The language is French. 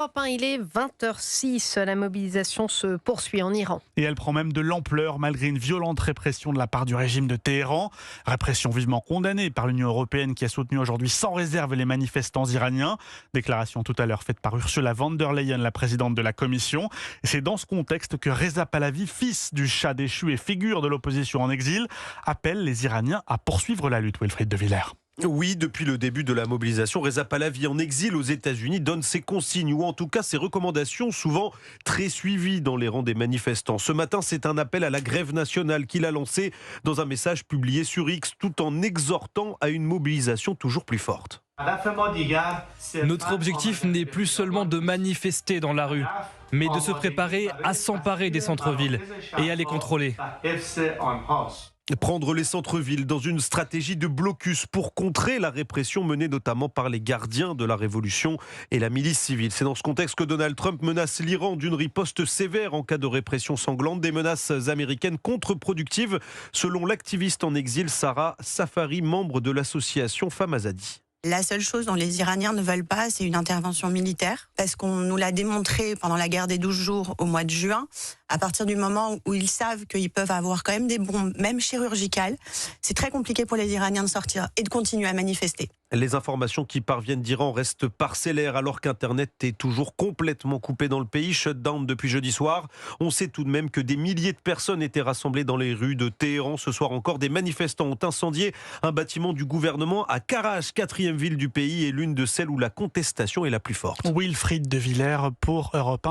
Europe 1, il est 20h06. La mobilisation se poursuit en Iran. Et elle prend même de l'ampleur malgré une violente répression de la part du régime de Téhéran. Répression vivement condamnée par l'Union européenne qui a soutenu aujourd'hui sans réserve les manifestants iraniens. Déclaration tout à l'heure faite par Ursula von der Leyen, la présidente de la Commission. Et c'est dans ce contexte que Reza Pahlavi, fils du Shah déchu et figure de l'opposition en exil, appelle les Iraniens à poursuivre la lutte. Wilfried de Villers. Oui, depuis le début de la mobilisation, Reza Pahlavi en exil aux États-Unis donne ses consignes ou en tout cas ses recommandations, souvent très suivies dans les rangs des manifestants. Ce matin, c'est un appel à la grève nationale qu'il a lancé dans un message publié sur X, tout en exhortant à une mobilisation toujours plus forte. Notre objectif n'est plus seulement de manifester dans la rue, mais de se préparer à s'emparer des centres-villes et à les contrôler. Prendre les centres-villes dans une stratégie de blocus pour contrer la répression menée notamment par les gardiens de la révolution et la milice civile. C'est dans ce contexte que Donald Trump menace l'Iran d'une riposte sévère en cas de répression sanglante, des menaces américaines contre-productives, selon l'activiste en exil Sarah Safari, membre de l'association Femmes Azadi. La seule chose dont les Iraniens ne veulent pas, c'est une intervention militaire, parce qu'on nous l'a démontré pendant la guerre des 12 jours au mois de juin. À partir du moment où ils savent qu'ils peuvent avoir quand même des bombes, même chirurgicales, c'est très compliqué pour les Iraniens de sortir et de continuer à manifester. Les informations qui parviennent d'Iran restent parcellaires alors qu'Internet est toujours complètement coupé dans le pays, shutdown depuis jeudi soir. On sait tout de même que des milliers de personnes étaient rassemblées dans les rues de Téhéran. Ce soir encore, des manifestants ont incendié un bâtiment du gouvernement à Karaj, quatrième ville du pays et l'une de celles où la contestation est la plus forte. Wilfried de Villers pour Europe 1.